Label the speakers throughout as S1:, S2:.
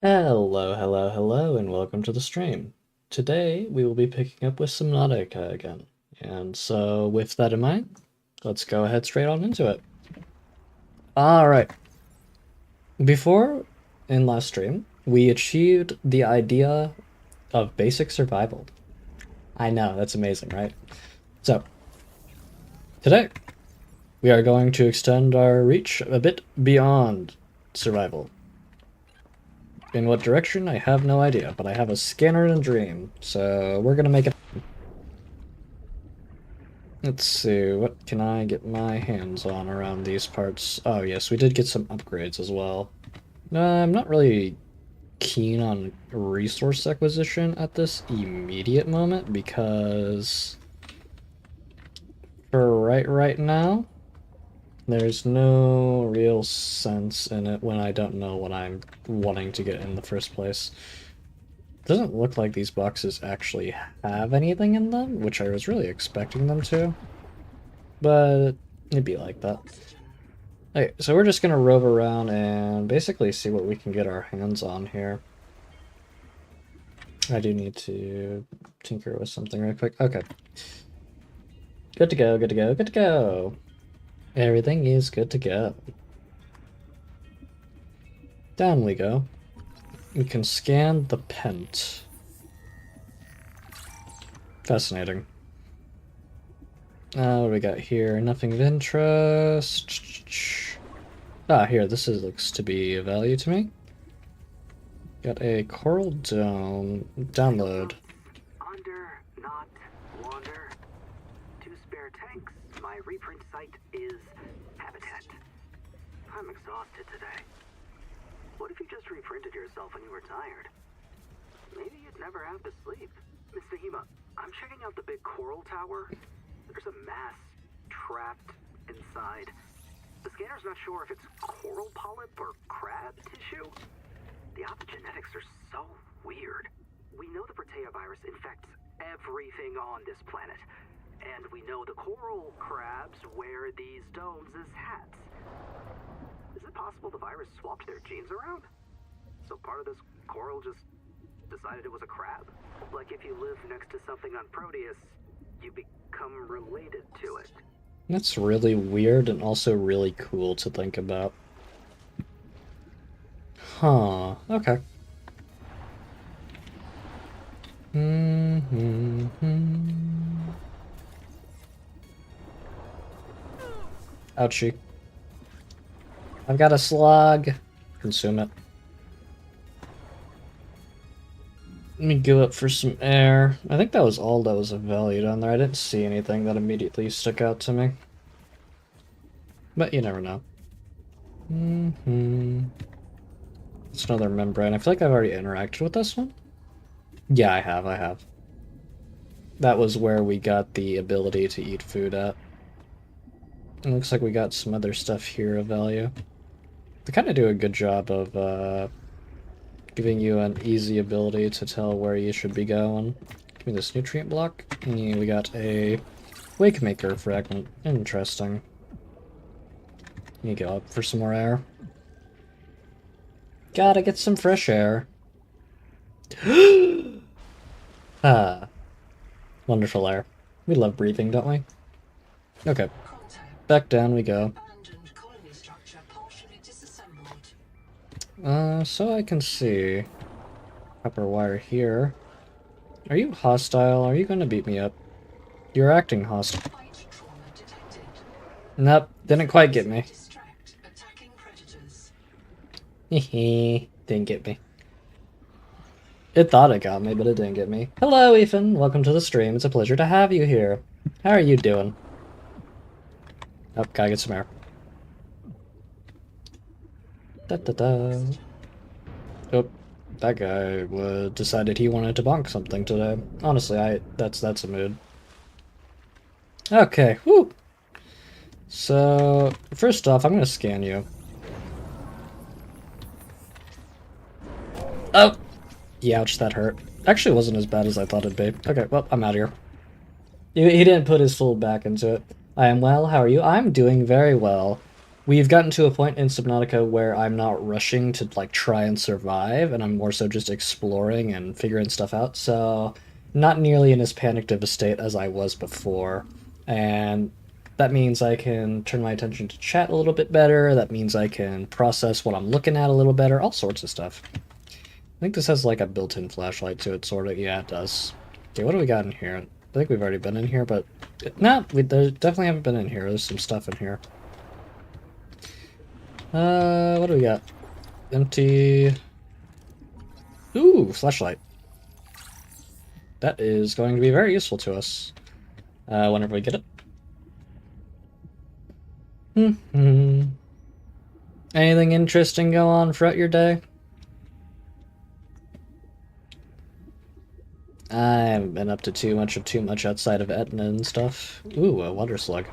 S1: Hello, hello, hello, and welcome to the stream. Today we will be picking up with Subnautica again. And so, with that in mind, let's go ahead straight on into it. Alright, before in last stream, we achieved the idea of basic survival. I know, that's amazing, right? So, today we are going to extend our reach a bit beyond survival. In what direction, I have no idea, but I have a scanner and a dream, so we're gonna make it. Let's see, what can I get my hands on around these parts? Oh yes, we did get some upgrades as well. I'm not really keen on resource acquisition at this immediate moment because for right now, there's no real sense in it when I don't know what I'm wanting to get in the first place. Doesn't look like these boxes actually have anything in them, which I was really expecting them to. But it'd be like that. Okay, so we're just gonna rove around and basically see what we can get our hands on here. I do need to tinker with something real quick. Okay. Good to go, good to go, good to go. Everything is good to go. Down we go. We can scan the pent. Fascinating. What do we got here? Nothing of interest. Ah, here, looks to be of value to me. Got a coral dome. Download.
S2: Under, not wander. Two spare tanks. My reprint site is habitat. I'm exhausted today. What if you just reprinted yourself when you were tired? Maybe you'd never have to sleep. Miss Nahima, I'm checking out the big coral tower. There's a mass trapped inside. The scanner's not sure if it's coral polyp or crab tissue. The optogenetics are so weird. We know the Protea virus infects everything on this planet. And we know the coral crabs wear these domes as hats. Is it possible the virus swapped their genes around? So part of this coral just decided it was a crab? Like if you live next to something on Proteus, you become related to it.
S1: That's really weird and also really cool to think about. Huh, okay. Ouchie. I've got a slug. Consume it. Let me go up for some air. I think that was all that was of value down there. I didn't see anything that immediately stuck out to me. But you never know. It's another membrane. I feel like I've already interacted with this one. Yeah, I have. That was where we got the ability to eat food at. It looks like we got some other stuff here of value. They kind of do a good job of giving you an easy ability to tell where you should be going. Give me this nutrient block. And we got a Wakemaker fragment. Interesting. You go up for some more air. Gotta get some fresh air. Ah. Wonderful air. We love breathing, don't we? Okay. Back down we go. So I can see copper wire here. Are you hostile? Are you gonna beat me up? You're acting hostile. Nope, didn't quite get me. Hehe, didn't get me. It thought it got me, but it didn't get me. Hello, Ethan. Welcome to the stream. It's a pleasure to have you here. How are you doing? Oh, gotta get some air. Da-da-da. Oh, that guy decided he wanted to bonk something today. Honestly, that's a mood. Okay, whoo! So, first off, I'm gonna scan you. Oh! Youch, that hurt. Actually wasn't as bad as I thought it'd be. Okay, well, I'm out of here. He didn't put his full back into it. I am well, how are you? I'm doing very well. we've gotten to a point in Subnautica where I'm not rushing to like try and survive, and I'm more so just exploring and figuring stuff out. So, not nearly in as panicked of a state as I was before, and that means I can turn my attention to chat a little bit better. That means I can process what I'm looking at a little better. All sorts of stuff. I think this has like a built-in flashlight to it, sort of. Yeah, it does. Okay, what do we got in here? I think we've already been in here, but no, we definitely haven't been in here. There's some stuff in here. What do we got? Empty. Ooh, flashlight. That is going to be very useful to us. Whenever we get it. Anything interesting go on throughout your day? I haven't been up to too much outside of Etna and stuff. Ooh, a water slug.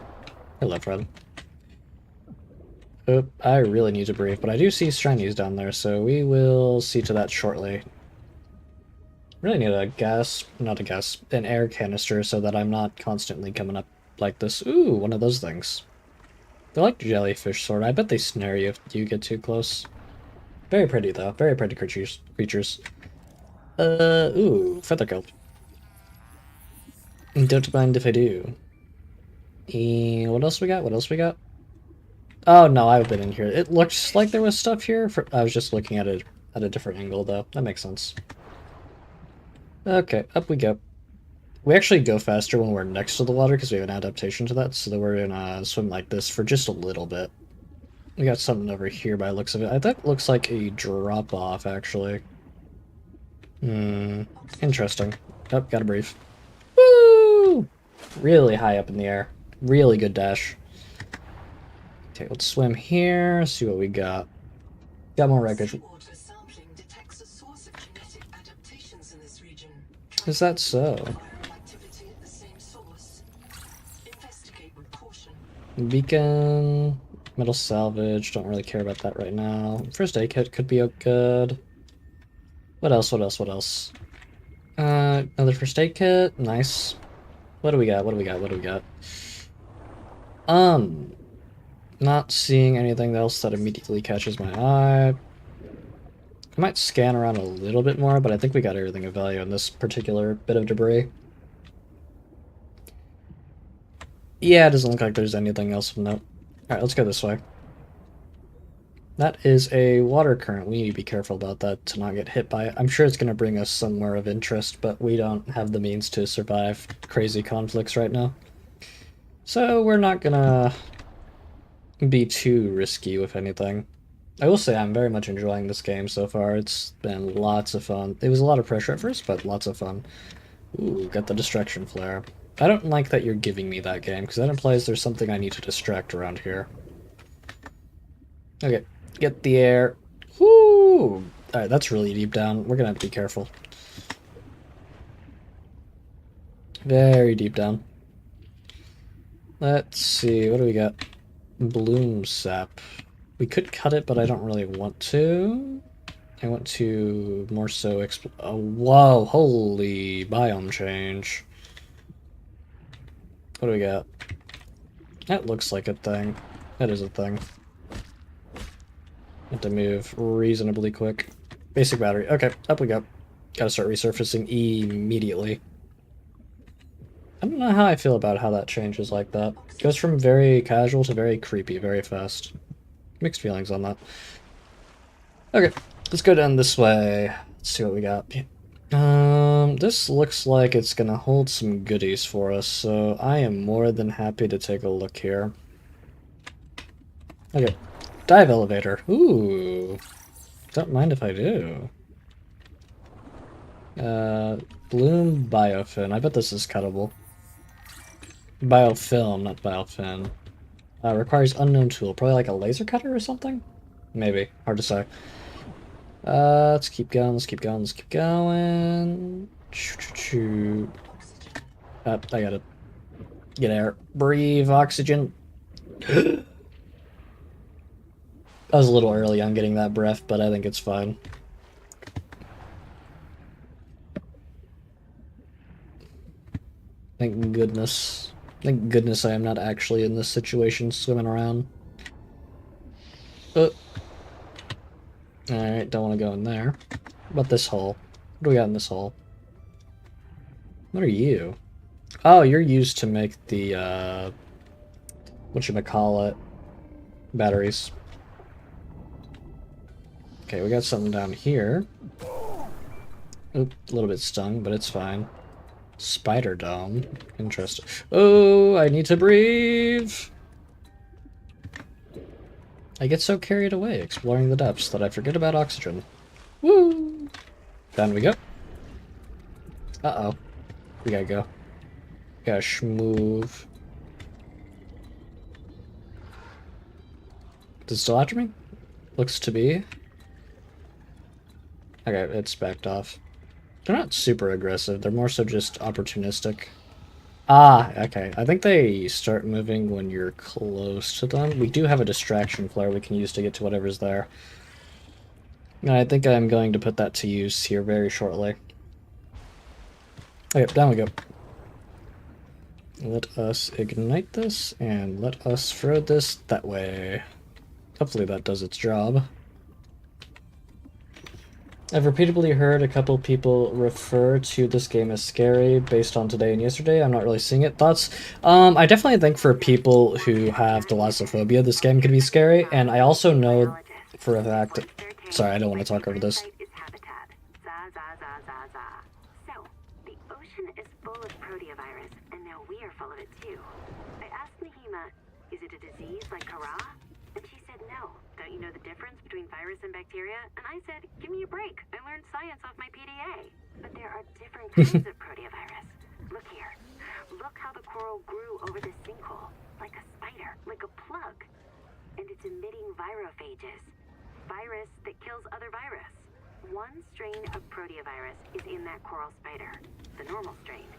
S1: Hello, friend. Oh, I really need to breathe, but I do see shinies down there, so we will see to that shortly. Really need a gas, not a gas, an air canister so that I'm not constantly coming up like this. Ooh, one of those things. They're like jellyfish, sort of. I bet they snare you if you get too close. Very pretty, though. Very pretty creatures. Ooh, feather kelp. Don't mind if I do. And what else we got? What else we got? Oh, no, I've been in here. It looks like there was stuff here. I was just looking at it at a different angle, though. That makes sense. Okay, up we go. We actually go faster when we're next to the water because we have an adaptation to that, so that we're gonna swim like this for just a little bit. We got something over here by the looks of it. I think it looks like a drop-off, actually. Interesting. Oh, gotta breathe. Woo! Really high up in the air. Really good dash. Okay, let's swim here, see what we got. Got more wreckage. Is that so? Beacon, metal salvage, don't really care about that right now. First aid kit could be good. What else, what else, what else? Another first aid kit, nice. What do we got, what do we got, what do we got? Not seeing anything else that immediately catches my eye. I might scan around a little bit more, but I think we got everything of value in this particular bit of debris. Yeah, it doesn't look like there's anything else of note. Alright, let's go this way. That is a water current. We need to be careful about that to not get hit by it. I'm sure it's going to bring us somewhere of interest, but we don't have the means to survive crazy conflicts right now. So we're not going to be too risky with anything. I will say I'm very much enjoying this game so far. It's been lots of fun. It was a lot of pressure at first, but lots of fun. Ooh, got the distraction flare. I don't like that you're giving me that game, because that implies there's something I need to distract around here. Okay, get the air. Whoo! Alright, that's really deep down. We're gonna have to be careful. Very deep down. Let's see, what do we got? Bloom sap. We could cut it, but I don't really want to. I want to more so oh, whoa, holy biome change. What do we got? That looks like a thing. That is a thing. Have to move reasonably quick. Basic battery. Okay, up we go. Gotta start resurfacing immediately. I don't know how I feel about how that changes like that. Goes from very casual to very creepy very fast. Mixed feelings on that. Okay, let's go down this way. Let's see what we got. This looks like it's gonna hold some goodies for us, so I am more than happy to take a look here. Okay, dive elevator. Ooh, don't mind if I do. Bloom biofin. I bet this is cuttable. Biofilm, not biofin. Requires unknown tool. Probably like a laser cutter or something? Maybe. Hard to say. Let's keep going, let's keep going, let's keep going. I gotta get air. Breathe oxygen. I was a little early on getting that breath, but I think it's fine. Thank goodness. Thank goodness I am not actually in this situation swimming around. Alright, don't want to go in there. What about this hole? What do we got in this hole? What are you? Oh, you're used to make the, whatchamacallit, batteries. Okay, we got something down here. Oop, a little bit stung, but it's fine. Spider dome. Interesting. Oh, I need to breathe! I get so carried away exploring the depths that I forget about oxygen. Woo! Down we go. Uh-oh. We gotta go. Gotta schmoove. Does it still after me? Looks to be. Okay, it's backed off. They're not super aggressive, they're more so just opportunistic. Ah, okay. I think they start moving when you're close to them. We do have a distraction flare we can use to get to whatever's there. And I think I'm going to put that to use here very shortly. Okay, down we go. Let us ignite this, and let us throw this that way. Hopefully that does its job. I've repeatedly heard a couple people refer to this game as scary based on today and yesterday. I'm not really seeing it. Thoughts? I definitely think for people who have thalassophobia, this game can be scary, and I also know for a fact... Sorry, I don't want to talk over this.
S2: So, the ocean is full of proteovirus, and now we are full of it too. I asked Nahima, is it a disease like Kara? And she said no. Don't you know the difference between virus and bacteria? And I said, give me a break. I learned science off my PDA. But there are different kinds of proteovirus. Look here. Look how the coral grew over this sinkhole. Like a spider, like a plug. And it's emitting virophages. Virus that kills other virus. One strain of proteovirus is in that coral spider, the normal strain.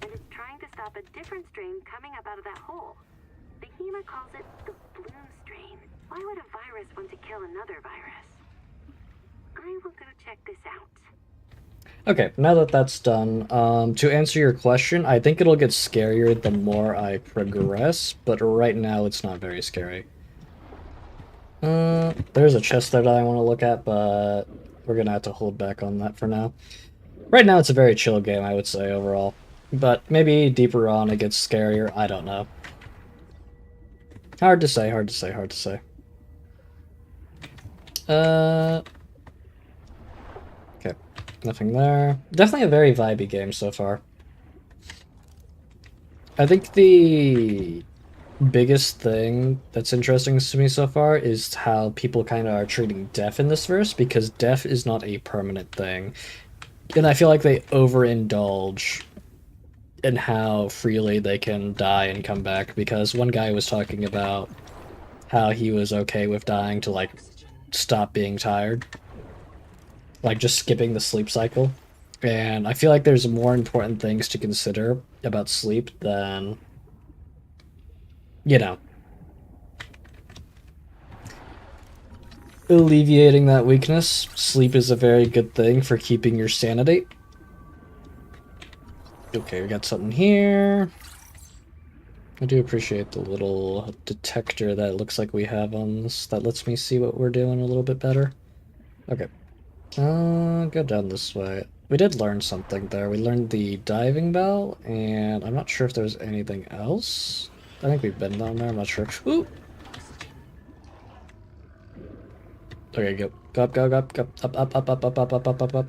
S2: And it's trying to stop a different strain coming up out of that hole. The HEMA calls it the bloom strain. Why would a virus want to kill another virus? I will go check this out.
S1: Okay, now that that's done, to answer your question, I think it'll get scarier the more I progress, but right now it's not very scary. There's a chest there that I want to look at, but we're gonna have to hold back on that for now. Right now it's a very chill game, I would say, overall. But maybe deeper on it gets scarier, I don't know. Hard to say, hard to say, hard to say. Okay, nothing there. Definitely a very vibey game so far. I think the biggest thing that's interesting to me so far is how people kind of are treating death in this verse, because death is not a permanent thing. And I feel like they overindulge in how freely they can die and come back, because one guy was talking about how he was okay with dying to, like, stop being tired. Like, just skipping the sleep cycle. And I feel like there's more important things to consider about sleep than, you know, alleviating that weakness. Sleep is a very good thing for keeping your sanity. Okay, we got something here. I do appreciate the little detector that looks like we have on this. That lets me see what we're doing a little bit better. Okay. Go down this way. We did learn something there. We learned the diving bell, and I'm not sure if there's anything else. I think we've been down there, I'm not sure. Ooh! Okay, go. Go up, go, go up, go up, up, up, up, up, up, up, up, up, up.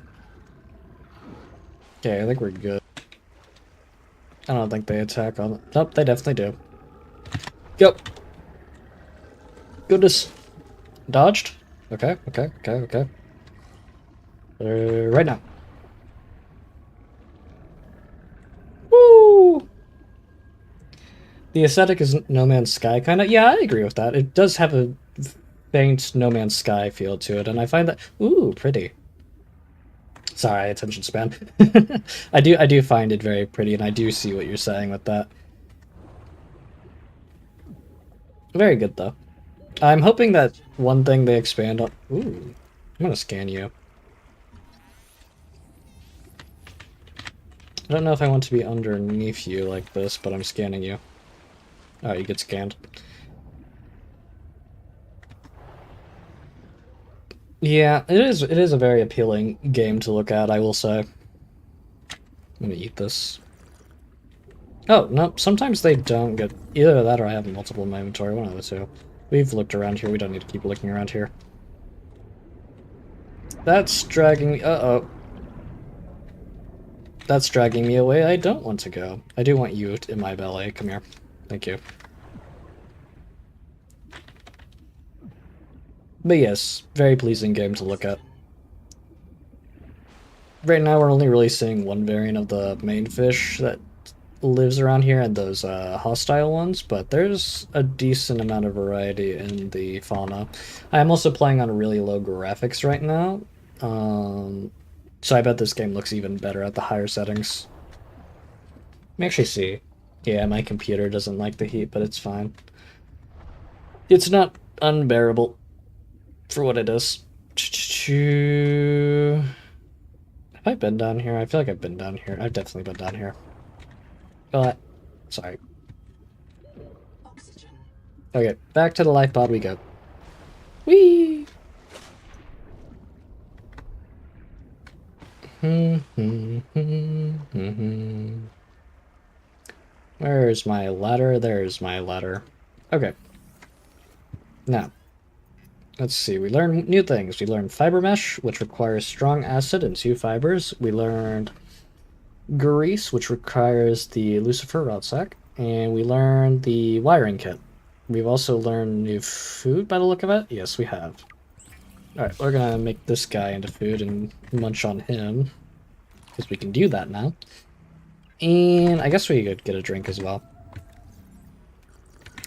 S1: Okay, I think we're good. I don't think they attack on... Nope, they definitely do. Go! Goodness. Dodged? Okay, okay, okay, okay. Right now. Woo! The aesthetic is No Man's Sky, kind of. Yeah, I agree with that. It does have a faint No Man's Sky feel to it, and I find that... Ooh, pretty. Sorry, attention span. I do find it very pretty, and I do see what you're saying with that. Very good, though. I'm hoping that one thing they expand on... Ooh, I'm gonna scan you. I don't know if I want to be underneath you like this, but I'm scanning you. Oh, you get scanned. Yeah, it is a very appealing game to look at, I will say. I'm gonna eat this. Oh, no, sometimes they don't get either that or I have multiple in my inventory, one of the two. We've looked around here, we don't need to keep looking around here. That's dragging me uh-oh. That's dragging me away. I don't want to go. I do want you in my belly. Come here. Thank you. But yes, very pleasing game to look at. Right now we're only really seeing one variant of the main fish that lives around here and those hostile ones, but there's a decent amount of variety in the fauna. I'm also playing on really low graphics right now, so I bet this game looks even better at the higher settings. Let me actually see. Yeah, my computer doesn't like the heat, but it's fine. It's not unbearable for what it is. Have I been down here? I feel like I've been down here. I've definitely been down here. But, sorry. Okay, back to the life pod we go. Whee! Where's my ladder? There's my ladder. Okay. Now, let's see. We learned new things. We learned fiber mesh, which requires strong acid and 2 fibers. We learned grease, which requires the lucifer rod sack. And we learned the wiring kit. We've also learned new food by the look of it. Yes, we have. Alright, we're gonna make this guy into food and munch on him. Because we can do that now. And I guess we could get a drink as well.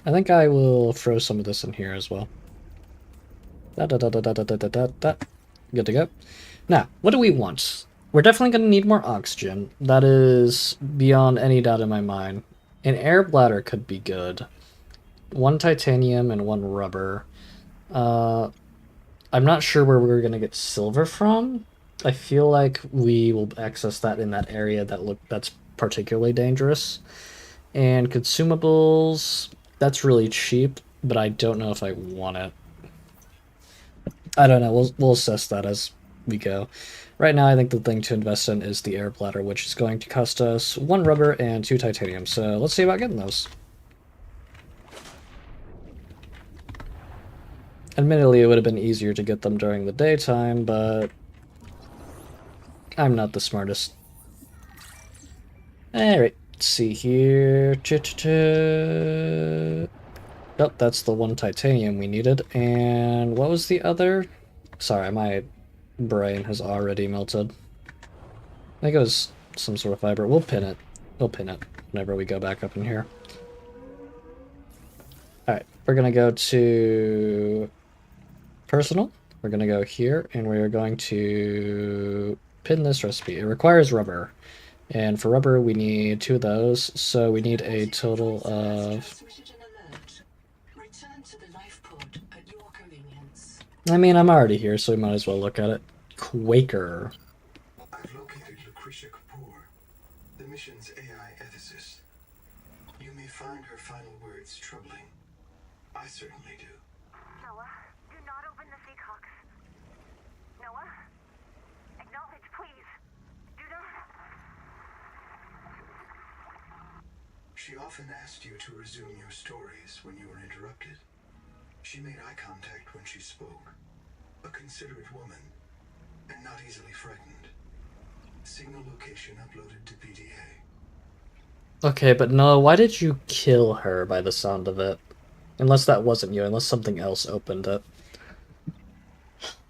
S1: I think I will throw some of this in here as well. Good to go. Now, what do we want? We're definitely going to need more oxygen. That is beyond any doubt in my mind. An air bladder could be good. 1 titanium and 1 rubber. I'm not sure where we're going to get silver from. I feel like we will access that in that area that's particularly dangerous. And consumables, that's really cheap, but I don't know if I want it. I don't know. We'll assess that as we go. Right now, I think the thing to invest in is the air bladder, which is going to cost us 1 rubber and 2 titanium. So let's see about getting those. Admittedly, it would have been easier to get them during the daytime, but I'm not the smartest. Alright, let's see here. Oh, that's the 1 titanium we needed. And what was the other? Sorry, my brain has already melted. I think it was some sort of fiber. We'll pin it. We'll pin it whenever we go back up in here. Alright, we're gonna go to personal. We're gonna go here, and we're going to pin this recipe. It requires rubber. And for rubber, we need 2 of those, so we need a total of... I mean, I'm already here, so we might as well look at it. Quaker.
S3: I've located Lucretia Kapoor, the mission's AI ethicist. You may find her final words troubling. I certainly do.
S4: Noah, do not open the Seahawks. Noah? Acknowledge, please. Do not.
S3: She often asked you to resume your stories when you were interrupted. She made eye contact when she spoke. A considerate woman, and not easily frightened. Signal location uploaded to PDA.
S1: Okay, but no, why did you kill her by the sound of it? Unless that wasn't you, unless something else opened it.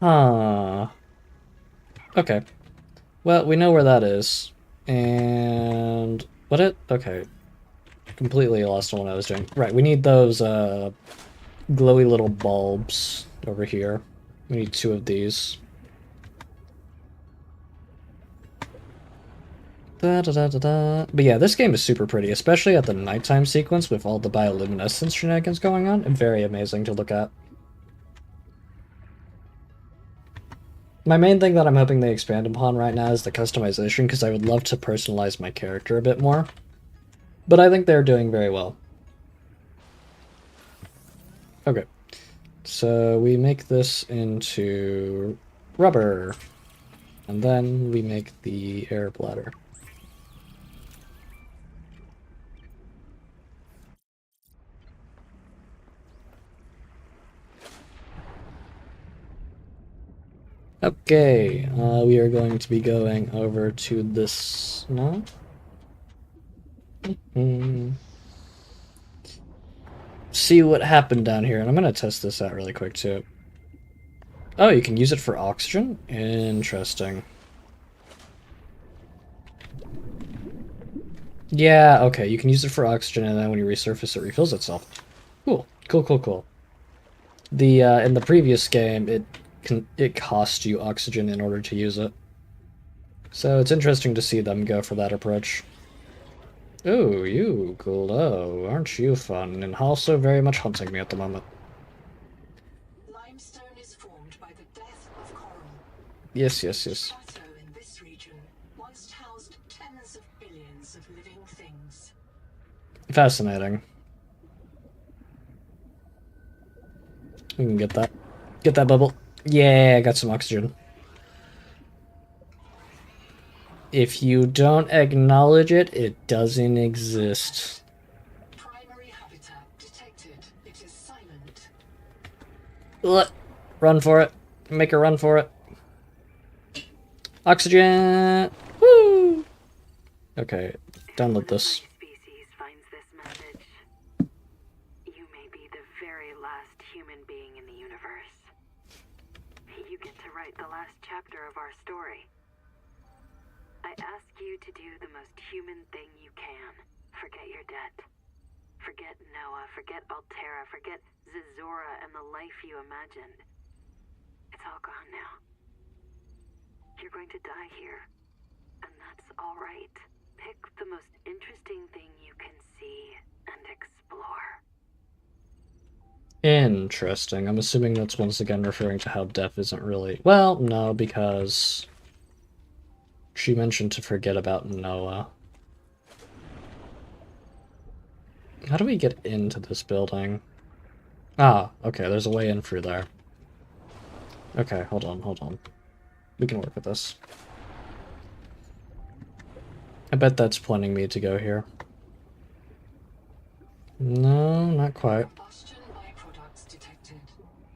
S1: Ah. Okay. Well, we know where that is. And... what it? Okay. Completely lost on what I was doing. Right, we need those, glowy little bulbs over here. We need 2 of these. But yeah, this game is super pretty, especially at the nighttime sequence with all the bioluminescence shenanigans going on. Very amazing to look at. My main thing that I'm hoping they expand upon right now is the customization, because I would love to personalize my character a bit more. But I think they're doing very well. Okay. So we make this into rubber, and then we make the air bladder. Okay, we are going to be going over to this now. See what happened down here, and I'm gonna test this out really quick too. Oh, you can use it for oxygen? Interesting. Yeah, okay, you can use it for oxygen, and then when you resurface, it refills itself. Cool, cool, cool, cool. The in the previous game, it cost you oxygen in order to use it. So it's interesting to see them go for that approach. Ooh, you glow. Aren't you fun? And also very much haunting me at the moment.
S5: Limestone is formed by the death of coral.
S1: Yes, yes, yes.
S5: Plateau in this region once housed tens of billions of living things.
S1: Fascinating. We can get that. Get that bubble. Yeah, I got some oxygen. If you don't acknowledge it, it doesn't exist.
S5: Primary habitat detected. It is silent.
S1: Run for it. Make her run for it. Oxygen! Woo! Okay, download this.
S2: Species finds this message. You may be the very last human being in the universe. You get to write the last chapter of our story. I ask you to do the most human thing you can. Forget your debt. Forget Noah, forget Altera, forget Zazora and the life you imagined. It's all gone now. You're going to die here. And that's all right. Pick the most interesting thing you can see and explore.
S1: Interesting. I'm assuming that's once again referring to how death isn't really... Well, no, because... she mentioned to forget about Noah. How do we get into this building? Ah, okay, there's a way in through there. Okay, hold on, hold on. We can work with this. I bet that's pointing me to go here. No, not quite.
S5: Combustion byproducts detected.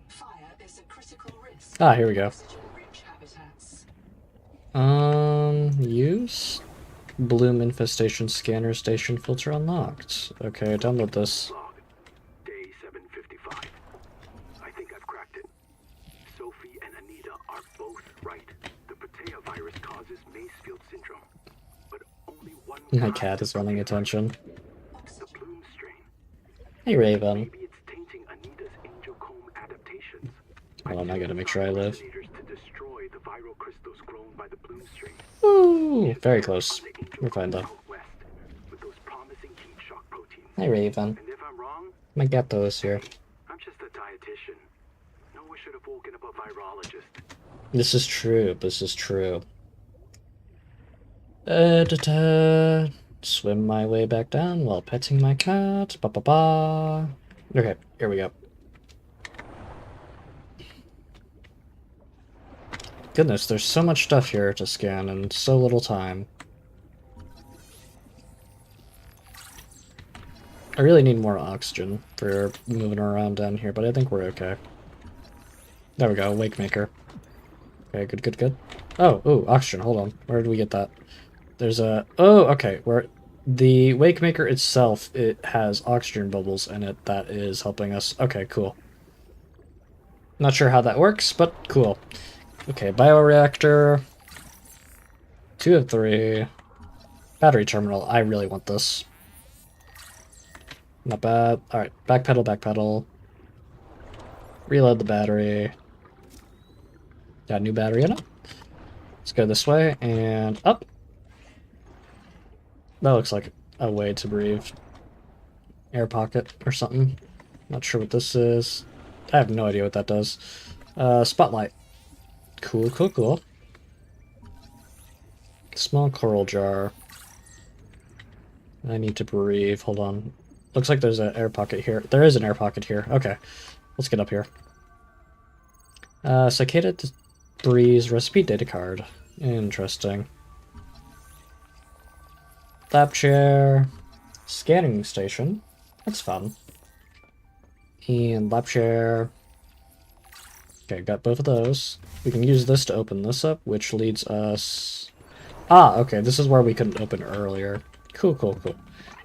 S5: Fire is a critical risk.
S1: Ah, here we go.
S5: Oxygen-rich habitats.
S1: Use? Bloom infestation scanner station filter unlocked. Okay, download this.
S3: Log. Day 755. I think I've cracked it. Sophie and Anita are both right. The Patea virus causes Macefield syndrome. But only one
S1: My
S3: kind
S1: cat
S3: of
S1: is running
S3: Patea
S1: attention.
S3: virus. The Bloom strain.
S1: Hey, Raven.
S3: Maybe it's tainting Anita's angel comb adaptations.
S1: Hold on, I gotta make sure I live.
S3: To destroy the viral crystals grown by the Bloom strain.
S1: Ooh, very close. We're fine though.
S3: West, with those promising heat shock proteins.
S1: Hey, Raven.
S3: And if I'm wrong,
S1: My gato is here.
S3: I'm just a dietitian. No one should have woken up a virologist.
S1: This is true. This is true. Da-da. Swim my way back down while petting my cat. Ba ba ba. Okay, here we go. Goodness, there's so much stuff here to scan and so little time. I really need more oxygen for moving around down here, but I think we're okay. There we go, Wake Maker. Okay, good, good, good. Oh, ooh, oxygen, hold on. Where did we get that? There's a... Oh, okay, where... The Wake Maker itself, it has oxygen bubbles in it that is helping us. Okay, cool. Not sure how that works, but cool. Okay, bioreactor. 2 of 3. Battery terminal. I really want this. Not bad. Alright, backpedal, backpedal. Reload the battery. Got a new battery in it. Let's go this way and up. That looks like a way to breathe. Air pocket or something. Not sure what this is. I have no idea what that does. Spotlight. Cool, cool, cool. Small coral jar. I need to breathe. Hold on. Looks like there's an air pocket here. There is an air pocket here. Okay. Let's get up here. Cicada Breeze recipe data card. Interesting. Lab chair. Scanning station. That's fun. And lab chair. Okay, got both of those. We can use this to open this up, which leads us... Ah, okay, this is where we couldn't open earlier. Cool, cool, cool.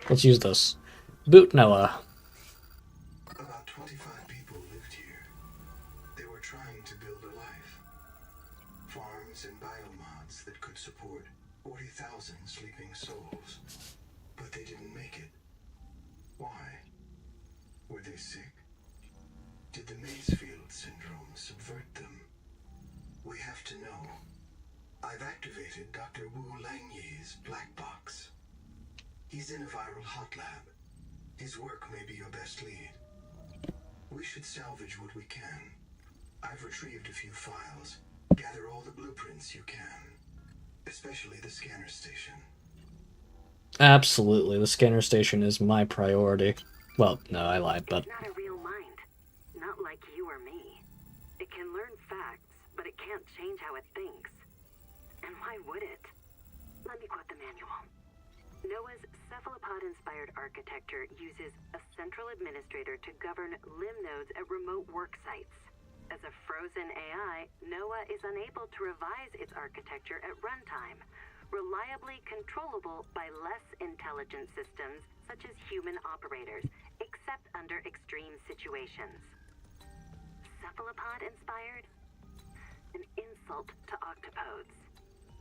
S1: Let's use this. Boot Noah.
S3: About 25 people lived here. They were trying to build a life. Farms and biomods that could support 40,000 sleeping souls. But they didn't make it. Why? Were they sick? Did the Maysfield syndrome subvert them? We have to know. I've activated Dr. Wu Langye's black box. He's in a viral hot lab. His work may be your best lead. We should salvage what we can. I've retrieved a few files. Gather all the blueprints you can. Especially the scanner station.
S1: Absolutely, the scanner station is my priority. Well, no, I lied, but...
S2: It's not a real mind. Not like you or me. It can learn facts, but it can't change how it thinks. And why would it? Let me quote the manual. Noah's cephalopod-inspired architecture uses a central administrator to govern limb nodes at remote work sites. As a frozen AI, Noah is unable to revise its architecture at runtime, reliably controllable by less intelligent systems such as human operators, except under extreme situations. Cephalopod-inspired? An insult to octopodes.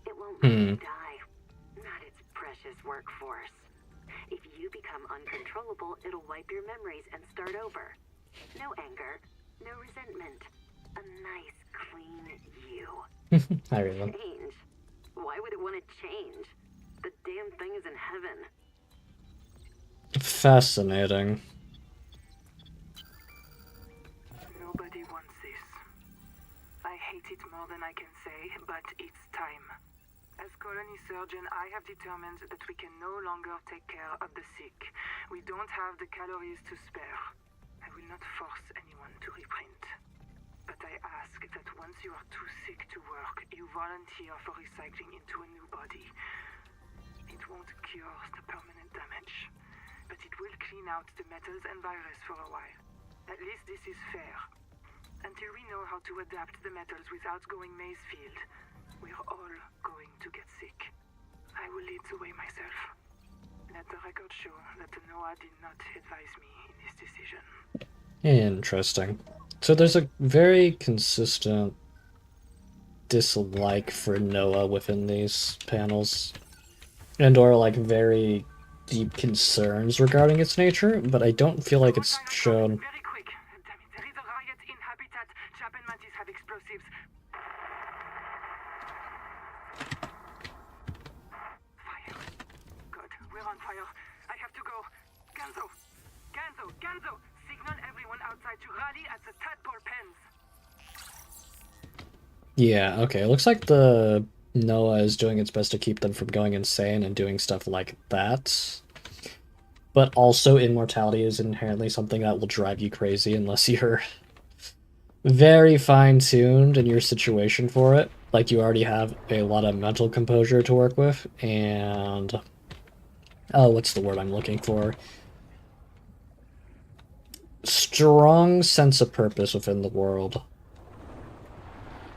S2: It won't let you die. Not its precious workforce. If you become uncontrollable, it'll wipe your memories and start over. No anger, no resentment. A nice, clean you.
S1: I read them.
S2: Change? Why would it want to change? The damn thing is in heaven.
S1: Fascinating.
S6: Nobody wants this. I hate it more than I can say, but it's time. As colony surgeon, I have determined that we can no longer take care of the sick. We don't have the calories to spare. I will not force anyone to reprint. But I ask that once you are too sick to work, you volunteer for recycling into a new body. It won't cure the permanent damage, but it will clean out the metals and virus for a while. At least this is fair. Until we know how to adapt the metals without going Maysfield, we're all going to get sick. I will lead the way myself. Let the record show that Noah did not advise me in this decision.
S1: Interesting. So there's a very consistent dislike for Noah within these panels, and or like very deep concerns regarding its nature, but I don't feel like it's shown.
S6: Very quick. Damn it, there is a riot in Habitat. Chap and Mantis have explosives. Fire. Good, we're on fire. I have to go. Ganzo! Ganzo! Ganzo! Signal everyone outside to rally at the tadpole pens.
S1: Yeah, okay. It looks like the Noah is doing its best to keep them from going insane and doing stuff like that. But also, immortality is inherently something that will drive you crazy unless you're very fine-tuned in your situation for it. Like, you already have a lot of mental composure to work with, and... Oh, what's the word I'm looking for? Strong sense of purpose within the world.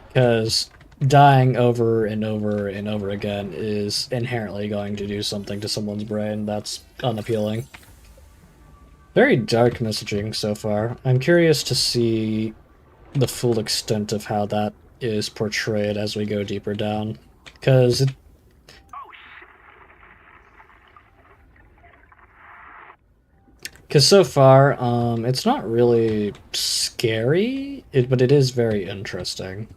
S1: Because dying over and over and over again is inherently going to do something to someone's brain that's unappealing. Very dark messaging so far. I'm curious to see the full extent of how that is portrayed as we go deeper down. Because so far, it's not really scary, but it is very interesting.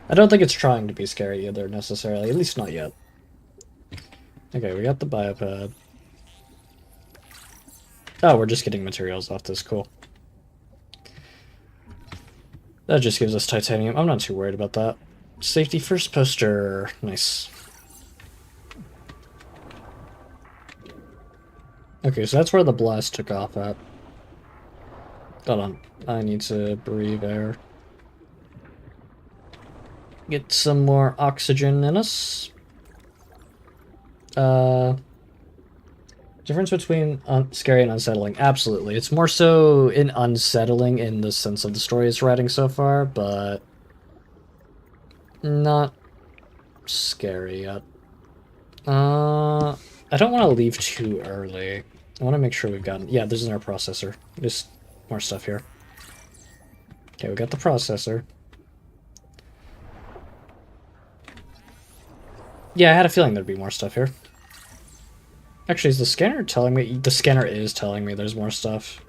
S1: I don't think it's trying to be scary either, necessarily. At least not yet. Okay, we got the biopad. Oh, we're just getting materials off this. Cool. That just gives us titanium. I'm not too worried about that. Safety first poster. Nice. Okay, so that's where the blast took off at. Hold on. I need to breathe air. Get some more oxygen in us. Difference between scary and unsettling. Absolutely. It's more so in unsettling in the sense of the story it's writing so far, but not scary yet. I don't want to leave too early. I want to make sure we've gotten... Yeah, this is our processor. There's more stuff here. Okay, we got the processor. Yeah, I had a feeling there'd be more stuff here. Actually, is the scanner telling me? The scanner is telling me there's more stuff.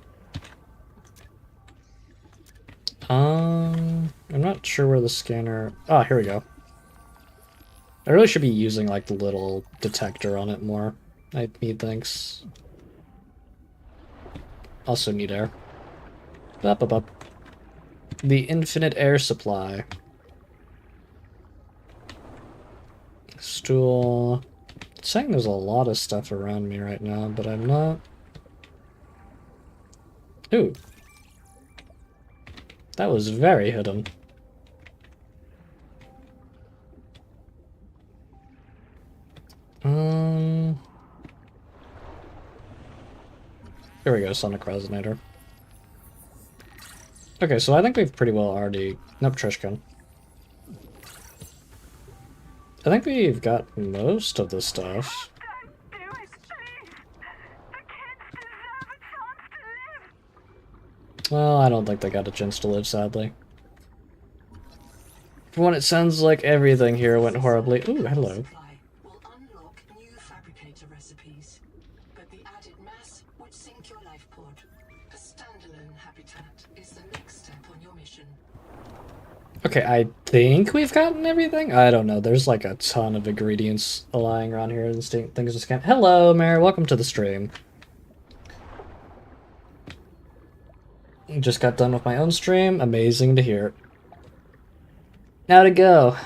S1: I'm not sure where the scanner... Ah, here we go. I really should be using, like, the little detector on it more. I need things. Also need air. Up, up, up. The infinite air supply. Stool. It's saying there's a lot of stuff around me right now, but I'm not... Ooh. That was very hidden. Here we go, sonic resonator. Okay, so I think we've pretty well already... Nope, trash can. I think we've got most of the stuff.
S4: Don't do it, please. The kids deserve a chance to live.
S1: Well, I don't think they got a chance to live, sadly. For one, it sounds like everything here went horribly. Ooh, hello.
S5: Supply will unlock new fabricator recipes, but the added mass would sink your life pod. A standalone habitat is the next step on your mission.
S1: Okay, I think we've gotten everything. I don't know. There's like a ton of ingredients lying around here. Things to scan. Hello, Mary. Welcome to the stream. Just got done with my own stream. Amazing to hear. How'd it go?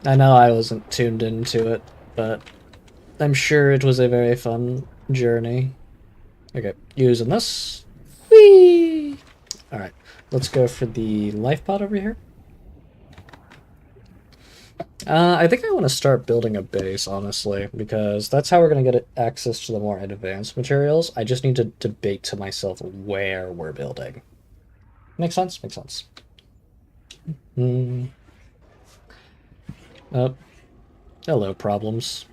S1: I know I wasn't tuned into it, but I'm sure it was a very fun journey. Okay, using this. Whee! Alright, let's go for the life pod over here. I think I want to start building a base, honestly, because that's how we're going to get access to the more advanced materials. I just need to debate to myself where we're building. Makes sense? Makes sense. Oh. Hello, problems.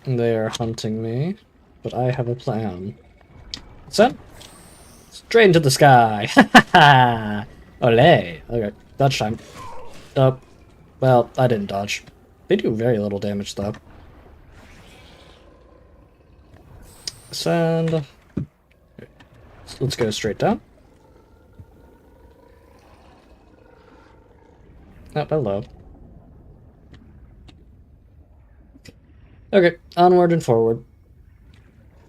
S1: They are hunting me, but I have a plan. What's that? Straight into the sky! Ha ha ha! Olé! Okay, dodge time. Oh. Well, I didn't dodge. They do very little damage, though. Send. Let's go straight down. Oh, hello. Okay, onward and forward.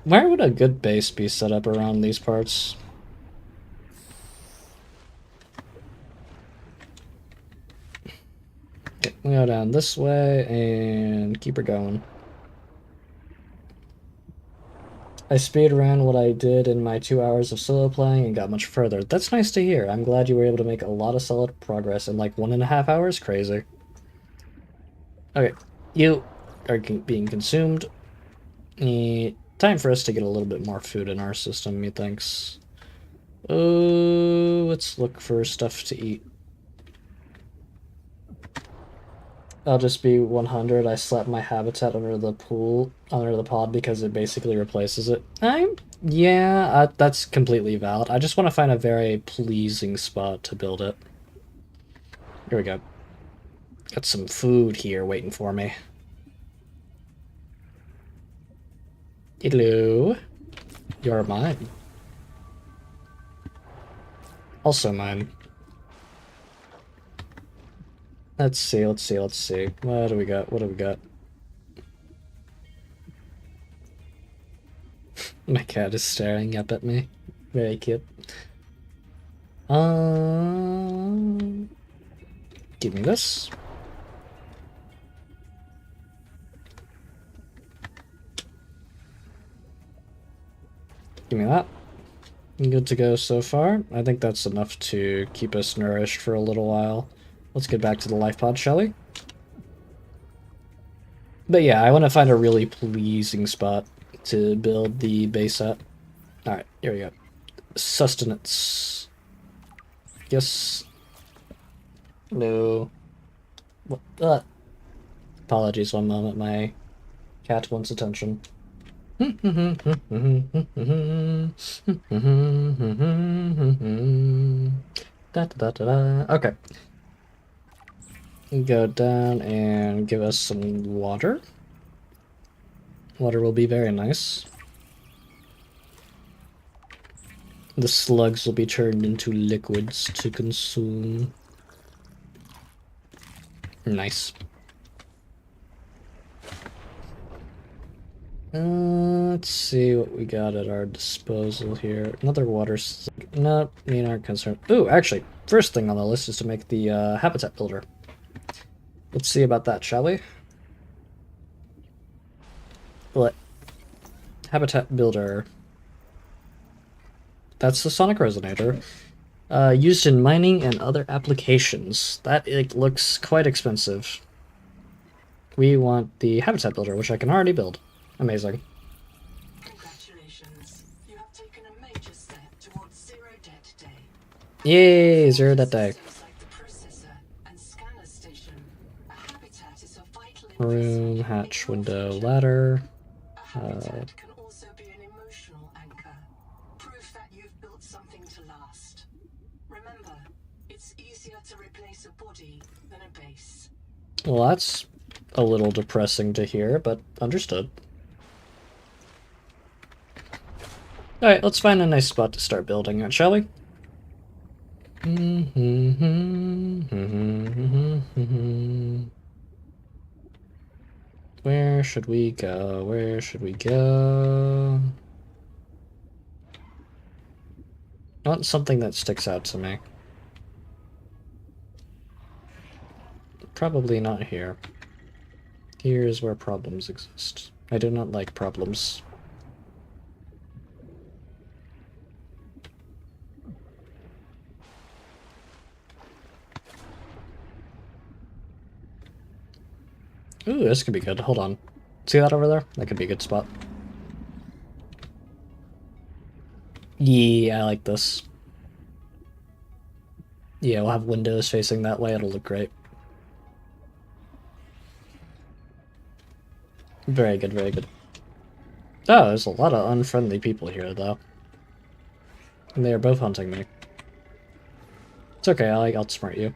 S1: Where would a good base be set up around these parts? Okay, we go down this way and keep her going. I speed ran what I did in my 2 hours of solo playing and got much further. That's nice to hear. I'm glad you were able to make a lot of solid progress in like 1.5 hours. Crazy. Okay, you are being consumed. Time for us to get a little bit more food in our system, methinks. Oh, let's look for stuff to eat. I'll just be 100. I slapped my habitat under the pod because it basically replaces it. Yeah, that's completely valid. I just want to find a very pleasing spot to build it. Here we go. Got some food here waiting for me. Hello. You're mine. Also mine. Let's see. What do we got? My cat is staring up at me. Very cute. Give me this. Give me that. Good to go so far. I think that's enough to keep us nourished for a little while. Let's get back to the life pod, shall we? But yeah, I want to find a really pleasing spot to build the base at. Alright, here we go. Sustenance. Yes. No. What? Apologies, one moment. My cat wants attention. Da, da, da, da, da. Okay. Go down and give us some water. Water will be very nice. The slugs will be turned into liquids to consume. Nice. Let's see what we got at our disposal here. Another water slug. No, me aren't concerned. Ooh, actually, first thing on the list is to make the habitat builder. Let's see about that, shall we? What? Habitat builder. That's the sonic resonator. Used in mining and other applications. That it looks quite expensive. We want the habitat builder, which I can already build. Amazing.
S5: Congratulations. You have taken a major step towards zero debt day.
S1: Yay, zero that day.
S5: Like the processor and scanner station, a habitat is a vital
S1: Room, hatch, window, ladder.
S5: A habitat can also be an emotional anchor. Proof that you've built something to last. Remember, it's easier to replace a body than a base.
S1: Well, that's a little depressing to hear, but understood. Alright, let's find a nice spot to start building at, shall we? Where should we go? Where should we go? I want something that sticks out to me. Probably not here. Here is where problems exist. I do not like problems. Ooh, this could be good. Hold on. See that over there? That could be a good spot. Yeah, I like this. Yeah, we'll have windows facing that way. It'll look great. Very good, very good. Oh, there's a lot of unfriendly people here, though. And they are both hunting me. It's okay, I'll outsmart you.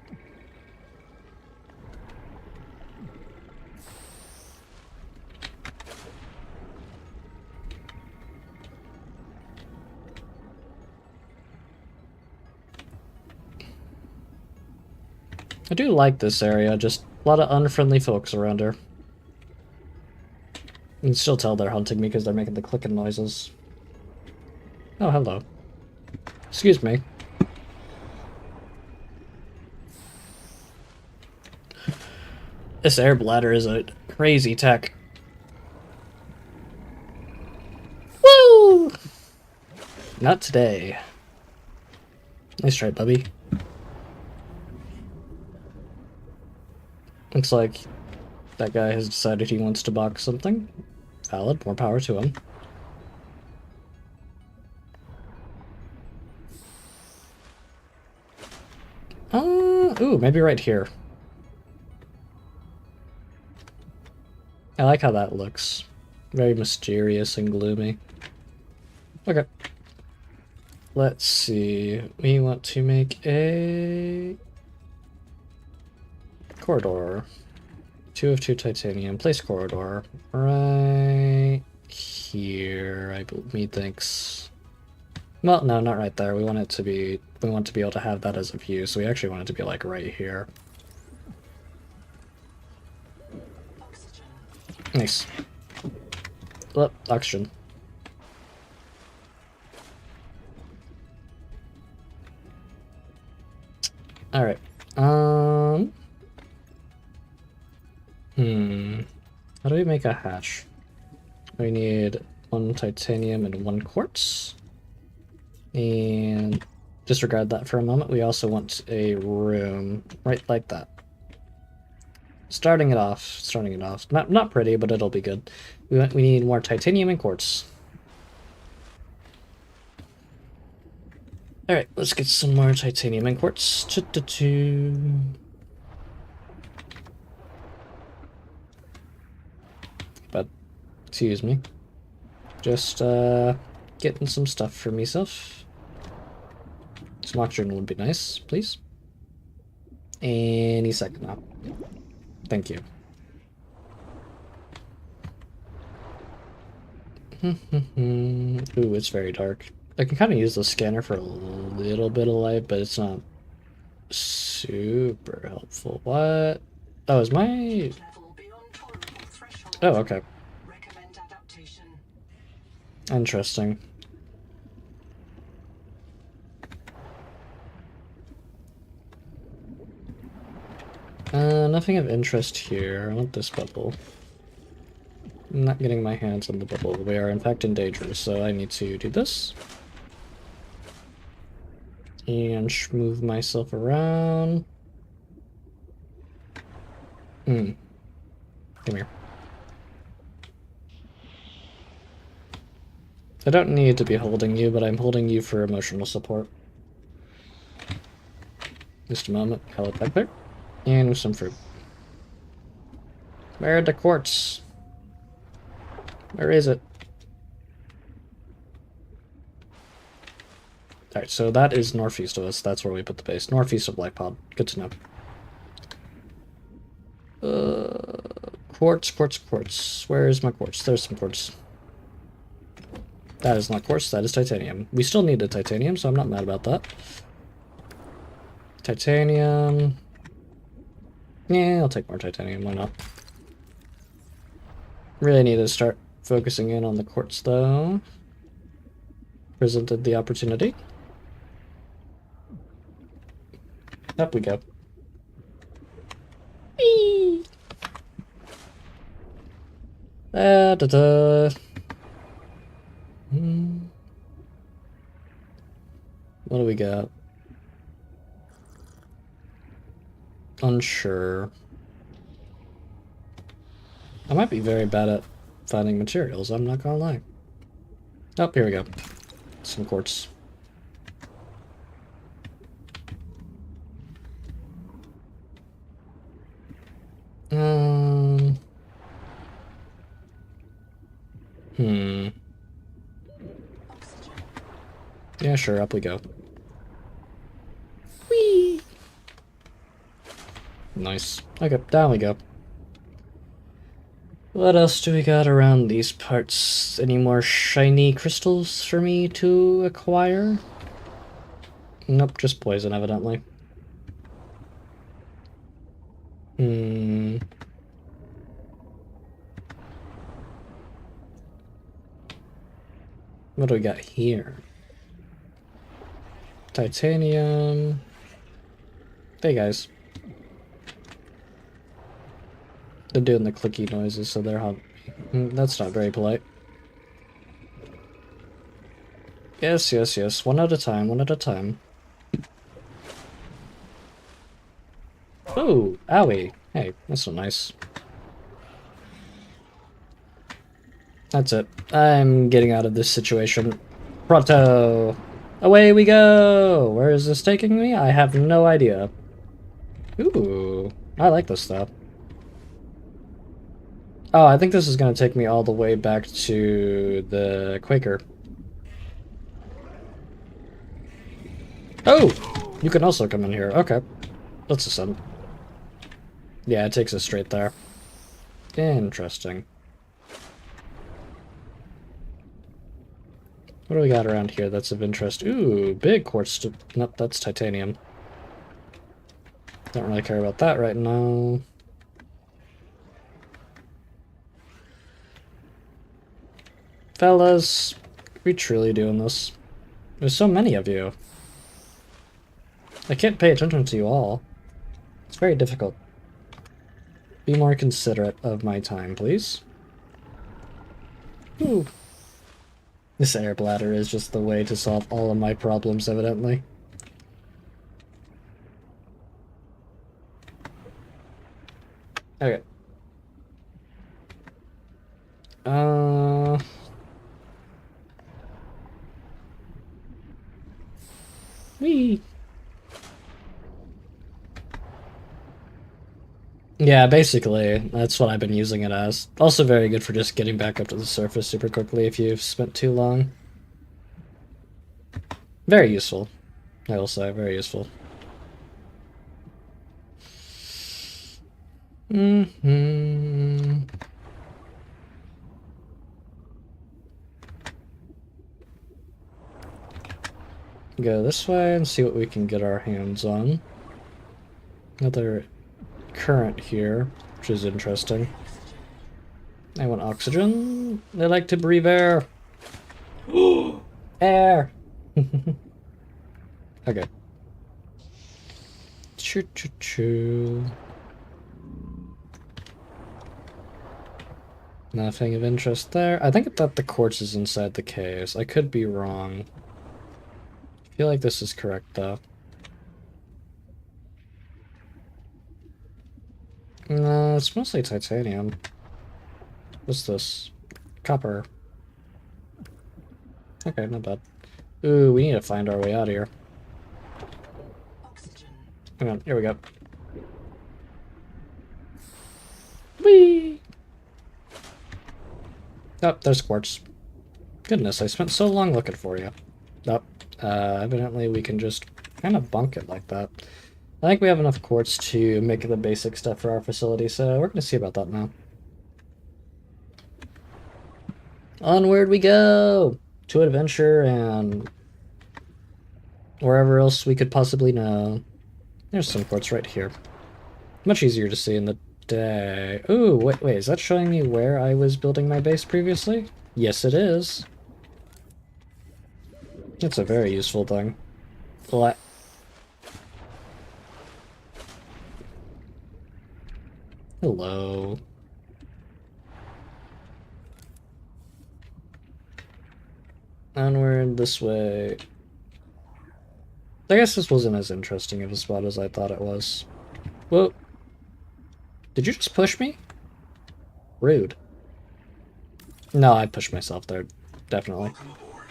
S1: I do like this area, just a lot of unfriendly folks around here. You can still tell they're hunting me because they're making the clicking noises. Oh, hello. Excuse me. This air bladder is a crazy tech. Woo! Not today. Nice try, Bubby. Looks like that guy has decided he wants to box something. Valid, more power to him. Ooh, maybe right here. I like how that looks. Very mysterious and gloomy. Okay. Let's see. We want to make a corridor. 2 of 2 titanium. Place corridor. Right here, I believe. Methinks. Well, no, not right there. We want it to be. We want to be able to have that as a view, so we actually want it to be like right here.
S5: Oxygen.
S1: Nice. Look, oxygen. Alright. How do we make a hatch? We need 1 titanium and 1 quartz. And disregard that for a moment. We also want a room right like that. Starting it off. Not pretty, but it'll be good. We need more titanium and quartz. Alright, let's get some more titanium and quartz. But, excuse me. Just, getting some stuff for myself. Some oxygen would be nice, please. Any second now. Thank you. Ooh, it's very dark. I can kind of use the scanner for a little bit of light, but it's not super helpful. What? Oh, is my...
S5: Level beyond tolerable threshold.
S1: Oh, okay.
S5: Recommend adaptation.
S1: Interesting. Nothing of interest here. I want this bubble. I'm not getting my hands on the bubble. We are in fact in danger, so I need to do this. And move myself around. Come here. I don't need to be holding you, but I'm holding you for emotional support. Just a moment. Call it back there. And with some fruit. Where are the quartz? Where is it? Alright, so that is northeast of us. That's where we put the base. Northeast of Black Pod. Good to know. Quartz. Where is my quartz? There's some quartz. That is not quartz, that is titanium. We still need the titanium, so I'm not mad about that. Titanium. Yeah, I'll take more titanium, why not? Really need to start focusing in on the quartz, though. Presented the opportunity. Up we go. Whee! Da-da-da. What do we got? Unsure. I might be very bad at finding materials, I'm not gonna lie. Oh, here we go. Some quartz. Yeah, sure, up we go. Whee! Nice. Okay, down we go. What else do we got around these parts? Any more shiny crystals for me to acquire? Nope, just poison, evidently. What do we got here? Titanium. Hey guys. They're doing the clicky noises, so they're hot. That's not very polite. Yes. One at a time. Oh, owie. Hey, that's so nice. That's it. I'm getting out of this situation. Pronto! Away we go! Where is this taking me? I have no idea. Ooh, I like this stuff. Oh, I think this is going to take me all the way back to the Quaker. Oh! You can also come in here. Okay. Let's ascend. Yeah, it takes us straight there. Interesting. What do we got around here that's of interest? Ooh, big quartz. Nope, that's titanium. Don't really care about that right now. Fellas, are we truly doing this? There's so many of you. I can't pay attention to you all. It's very difficult. Be more considerate of my time, please. Ooh. This air bladder is just the way to solve all of my problems, evidently. Okay. Whee! Yeah, basically, that's what I've been using it as. Also very good for just getting back up to the surface super quickly if you've spent too long. Very useful, I will say, very useful. Mm-hmm. Go this way and see what we can get our hands on. Another current here, which is interesting. I want oxygen. I like to breathe air. Air! Okay. Choo-choo-choo. Nothing of interest there. I think that the quartz is inside the caves. I could be wrong. I feel like this is correct, though. No, it's mostly titanium. What's this? Copper. Okay, not bad. Ooh, we need to find our way out of here.
S5: Oxygen.
S1: Hang on, here we go. Whee! Oh, there's quartz. Goodness, I spent so long looking for you. Oh, evidently we can just kind of bunk it like that. I think we have enough quartz to make the basic stuff for our facility, so we're gonna see about that now. Onward we go! To adventure and wherever else we could possibly know. There's some quartz right here. Much easier to see in the day. Ooh, wait, is that showing me where I was building my base previously? Yes, it is. It's a very useful thing. What? Hello. Onward this way. I guess this wasn't as interesting of a spot as I thought it was. Whoa. Did you just push me? Rude. No, I pushed myself there. Definitely.
S3: Welcome aboard.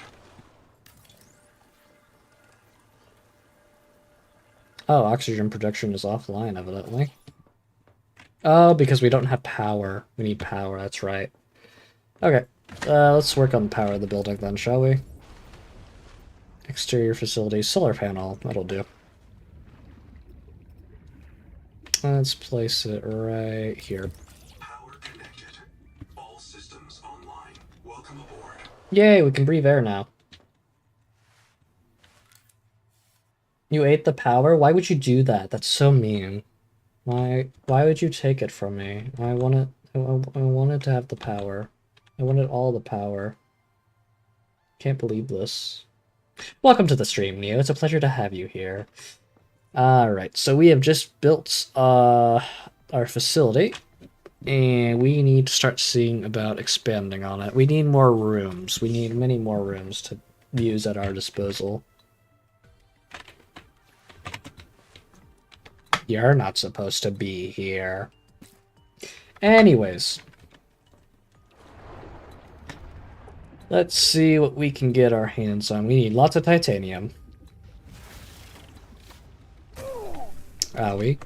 S1: Oh, oxygen production is offline, evidently. Oh, because we don't have power. We need power, that's right. Okay, let's work on the power of the building then, shall we? Exterior facilities, solar panel, that'll do. Let's place it right here.
S3: Power connected. All systems online. Welcome aboard.
S1: Yay, we can breathe air now. You ate the power? Why would you do that? That's so mean. Why would you take it from me? I wanted to have the power. I wanted all the power. Can't believe this. Welcome to the stream, Neo. It's a pleasure to have you here. Alright, so we have just built our facility, and we need to start seeing about expanding on it. We need more rooms. We need many more rooms to use at our disposal. You're not supposed to be here. Anyways. Let's see what we can get our hands on. We need lots of titanium. Owie.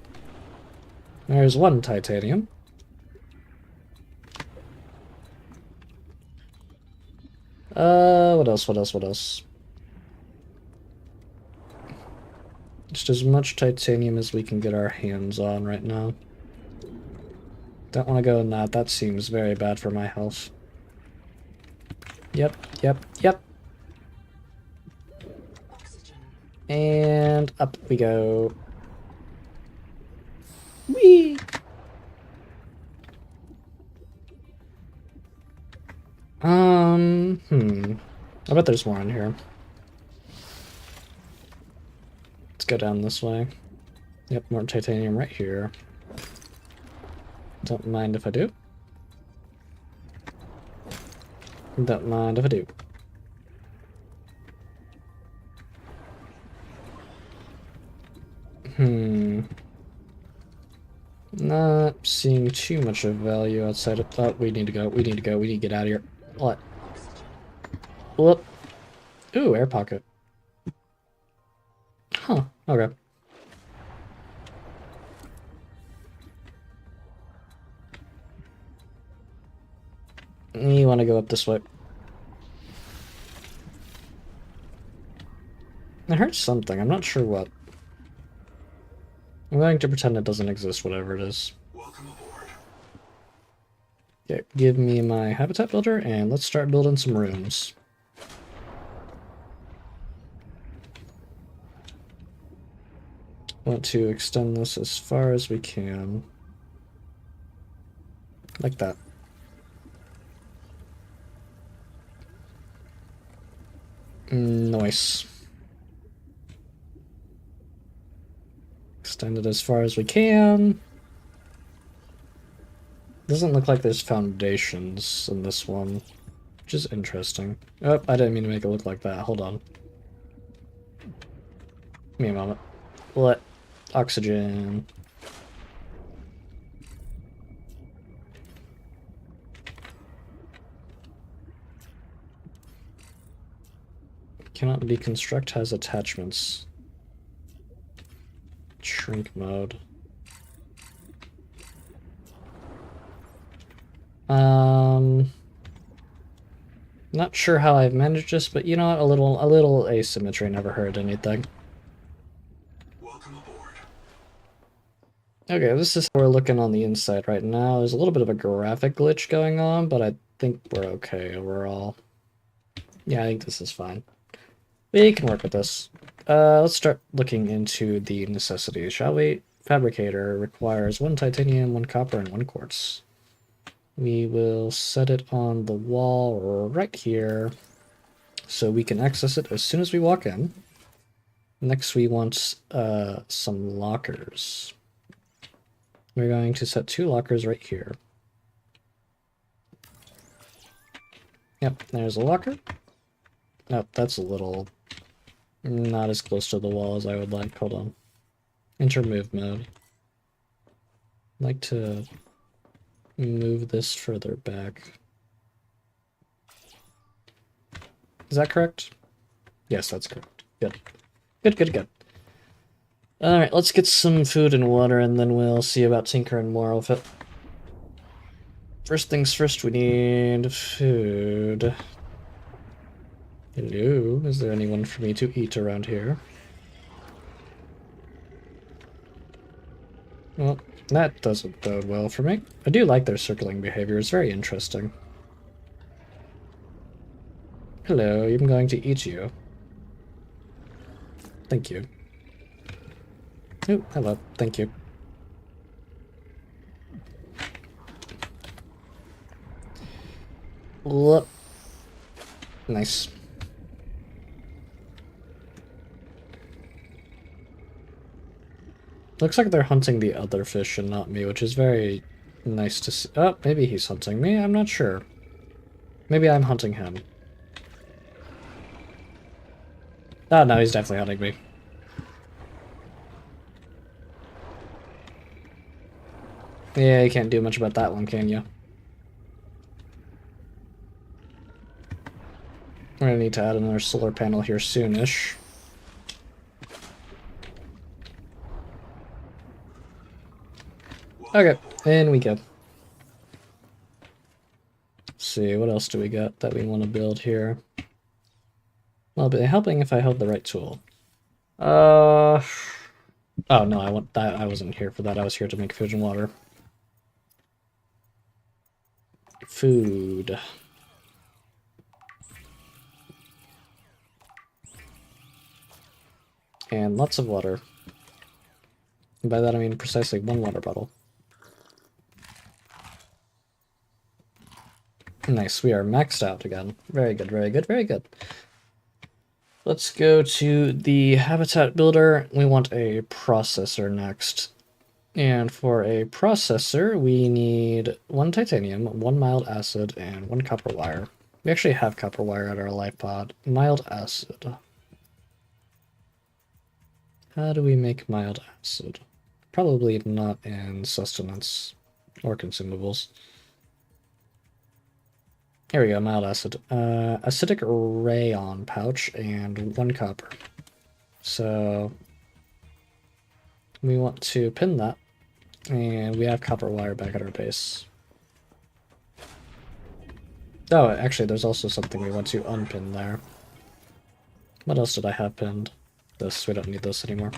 S1: There's one titanium. What else? Just as much titanium as we can get our hands on right now. Don't want to go in that. That seems very bad for my health. Yep.
S5: Oxygen.
S1: And up we go. Whee! I bet there's more in here. Let's go down this way. Yep, more titanium right here. Don't mind if I do. Don't mind if I do. Not seeing too much of value outside of... Oh, we need to go. We need to go. We need to get out of here. What? Whoop. Ooh, air pocket. Huh. Okay. You want to go up this way. I heard something. I'm not sure what. I'm going to pretend it doesn't exist, whatever it is.
S3: Welcome aboard.
S1: Yeah, give me my habitat builder, and let's start building some rooms. Want to extend this as far as we can. Like that. Nice. Extend it as far as we can. Doesn't look like there's foundations in this one, which is interesting. Oh, I didn't mean to make it look like that. Hold on. Give me a moment. What? Oxygen. Cannot deconstruct, has attachments. Shrink mode. Not sure how I've managed this, but you know what? A little asymmetry never hurt anything.
S3: Welcome aboard.
S1: Okay, this is how we're looking on the inside right now. There's a little bit of a graphic glitch going on, but I think we're okay overall. Yeah, I think this is fine. We can work with this. Let's start looking into the necessities, shall we? Fabricator requires 1 titanium, 1 copper, and 1 quartz. We will set it on the wall right here so we can access it as soon as we walk in. Next, we want some lockers. We're going to set 2 lockers right here. Yep, there's a locker. Oh, that's a little not as close to the wall as I would like. Hold on. Enter move mode. I'd like to move this further back. Is that correct? Yes, that's correct. Good. Good, good, good. Alright, let's get some food and water, and then we'll see about tinkering more with it. First things first, we need food. Hello, is there anyone for me to eat around here? Well, that doesn't bode well for me. I do like their circling behavior, it's very interesting. Hello, I'm going to eat you. Thank you. Oh, hello, thank you. Look. Nice. Looks like they're hunting the other fish and not me, which is very nice to see. Oh, maybe he's hunting me, I'm not sure. Maybe I'm hunting him. Oh, no, he's definitely hunting me. Yeah, you can't do much about that one, can you? We're gonna need to add another solar panel here soonish. Okay, in we go. Let's see, what else do we got that we want to build here? Well, it'll be helping if I hold the right tool. Oh no, I wasn't here for that. I was here to make food and water. Food. And lots of water. And by that I mean precisely 1 water bottle. Nice, we are maxed out again. Very good, very good, very good. Let's go to the habitat builder. We want a processor next. And for a processor, we need 1 titanium, 1 mild acid, and 1 copper wire. We actually have copper wire at our life pod. Mild acid. How do we make mild acid? probably not in sustenance or consumables. Here we go, mild acid. Acidic rayon pouch and 1 copper. So we want to pin that, and we have copper wire back at our base. Oh, actually, there's also something we want to unpin there. What else did I have pinned? This, we don't need this anymore.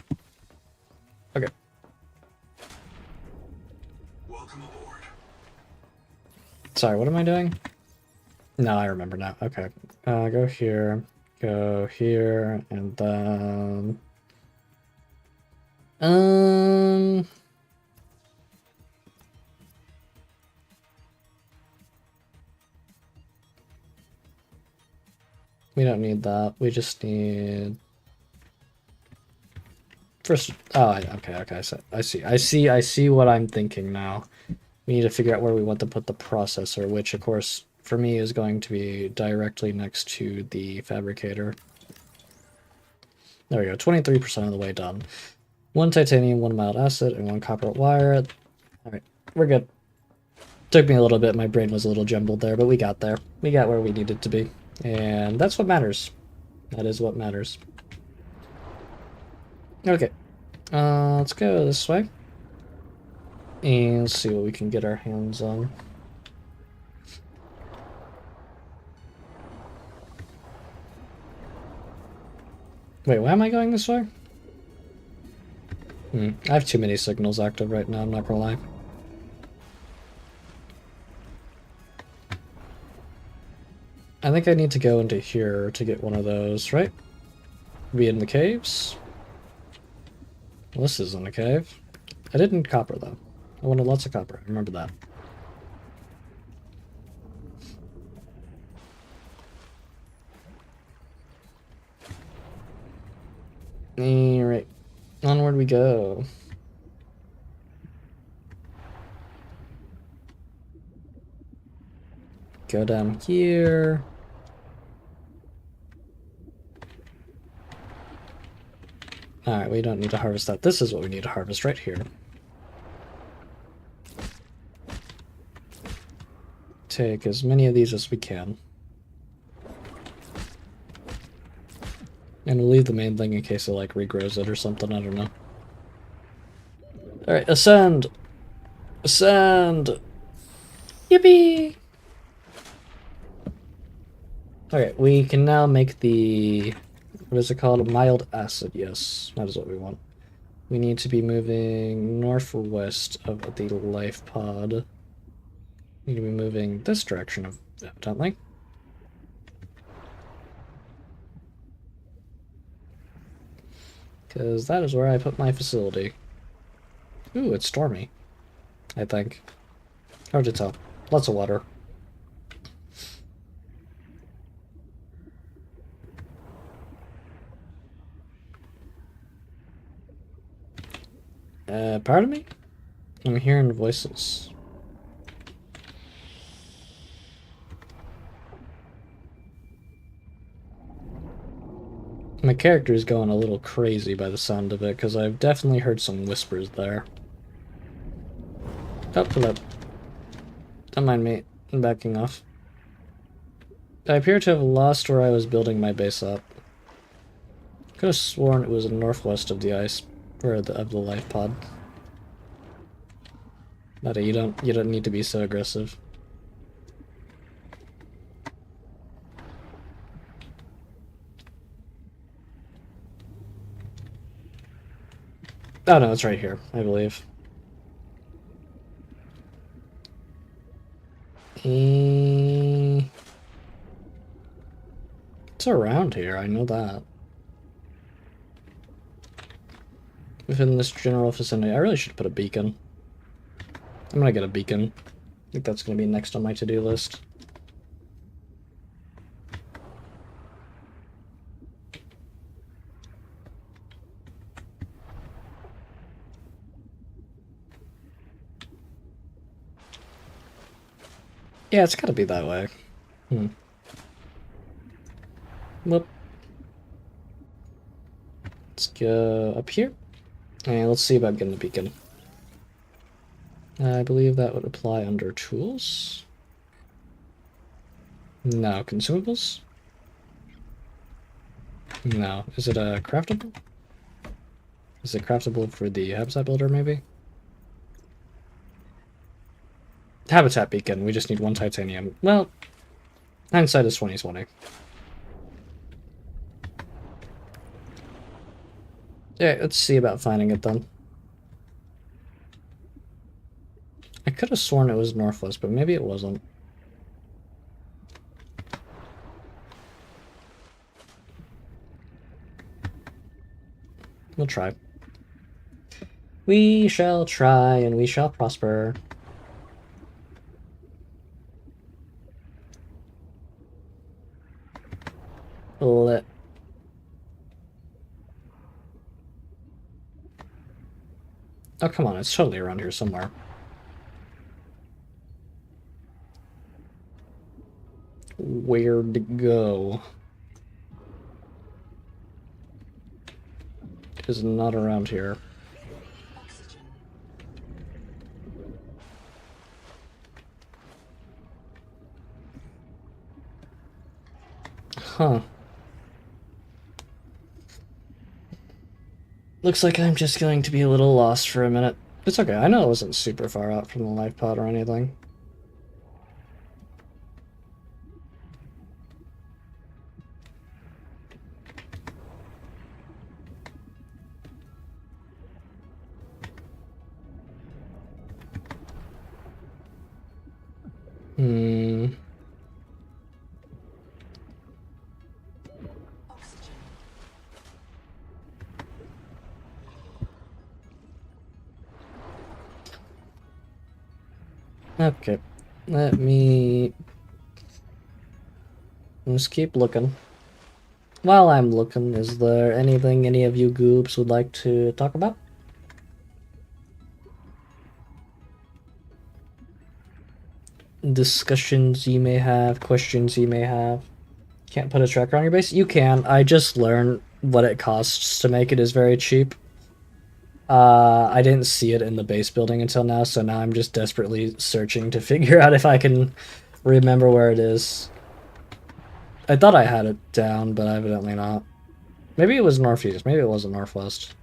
S1: Okay.
S3: Welcome aboard.
S1: Sorry, what am I doing? No, I remember now. Okay. Go here, and then... We don't need that. We just need... First... Oh, okay. I see what I'm thinking now. We need to figure out where we want to put the processor, which, of course, for me is going to be directly next to the fabricator. There we go, 23% of the way done. 1 titanium, 1 mild acid, and 1 copper wire. Alright, we're good. Took me a little bit, my brain was a little jumbled there, but we got there. We got where we needed to be. And that's what matters. That is what matters. Okay, let's go this way. And see what we can get our hands on. Wait, why am I going this way? I have too many signals active right now, I'm not gonna lie. I think I need to go into here to get one of those, right? Be in the caves? Well, this isn't a cave. I didn't copper, though. I wanted lots of copper, I remember that. Alright, onward we go. Go down here. Alright, we don't need to harvest that. This is what we need to harvest right here. Take as many of these as we can. And we'll leave the main thing in case it, like, regrows it or something, I don't know. Alright, ascend! Ascend! Yippee! Okay, we can now make the... What is it called? Mild acid, yes. That is what we want. We need to be moving northwest of the life pod. We need to be moving this direction, evidently. Because that is where I put my facility. Ooh, it's stormy, I think. Hard to tell. Lots of water. Pardon me? I'm hearing voices. My character is going a little crazy by the sound of it, because I've definitely heard some whispers there. Oh, hello. Don't mind me. I'm backing off. I appear to have lost where I was building my base up. Could have sworn it was northwest of the ice, or of the life pod. But you don't need to be so aggressive. Oh no, it's right here, I believe. It's around here, I know that. Within this general vicinity, I really should put a beacon. I'm gonna get a beacon. I think that's gonna be next on my to-do list. Yeah, it's gotta be that way. Whoop. Let's go up here. And let's see about getting a beacon. I believe that would apply under tools. No, consumables? No. Is it a craftable? Is it craftable for the habitat builder, maybe? Habitat beacon, we just need 1 titanium. Well, hindsight is 20/20. Yeah, let's see about finding it then. I could have sworn it was northwest, but maybe it wasn't. We'll try. We shall try, and we shall prosper. Let... Oh, come on, it's totally around here somewhere. Where'd it go? It is not around here. Huh. Looks like I'm just going to be a little lost for a minute. It's okay, I know it wasn't super far out from the life pod or anything. Okay, let me just keep looking. While I'm looking, is there anything any of you goobs would like to talk about? Discussions you may have, questions you may have. Can't put a tracker on your base? You can. I just learned what it costs to make it is very cheap. I didn't see it in the base building until now, so now I'm just desperately searching to figure out if I can remember where it is. I thought I had it down, but evidently not. Maybe it was northeast, maybe it wasn't northwest.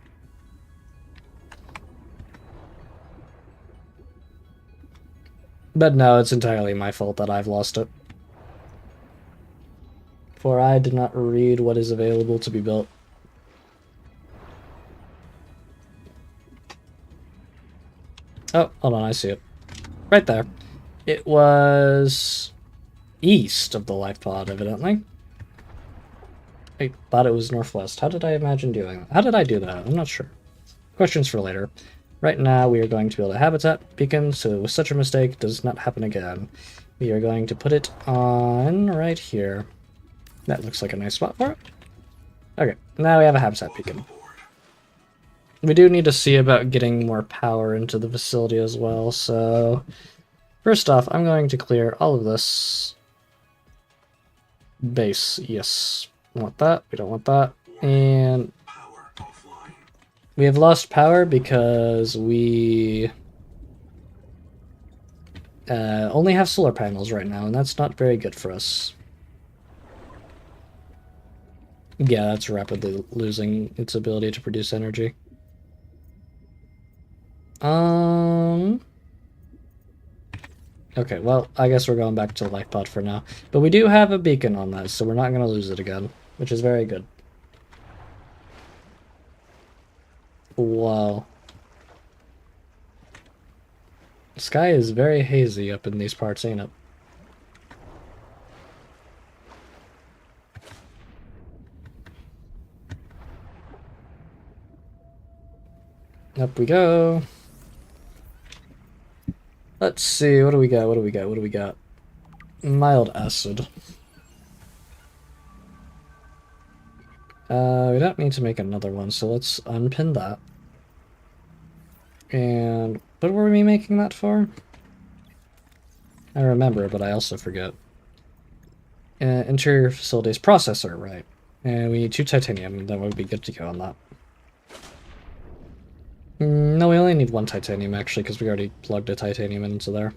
S1: But no, it's entirely my fault that I've lost it. For I did not read what is available to be built. Oh, hold on, I see it. Right there. It was east of the life pod, evidently. I thought it was northwest. How did I imagine doing that? How did I do that? I'm not sure. Questions for later. Right now, we are going to build a habitat beacon, so such a mistake does not happen again. We are going to put it on right here. That looks like a nice spot for it. Okay, now we have a habitat beacon. We do need to see about getting more power into the facility as well, so... First off, I'm going to clear all of this. Base, yes. We want that, we don't want that. And... we have lost power because we... only have solar panels right now, and that's not very good for us. Yeah, that's rapidly losing its ability to produce energy. Okay, well, I guess we're going back to the life pod for now. But we do have a beacon on that, so we're not going to lose it again, which is very good. Wow. The sky is very hazy up in these parts, ain't it? Up we go. Let's see, what do we got, what do we got, what do we got? Mild acid. We don't need to make another one, so let's unpin that. And what were we making that for? I remember, but I also forget. Interior facilities processor, right. And we need 2 titanium, and then we'll be good to go on that. No, we only need one titanium, actually, because we already plugged a titanium into there.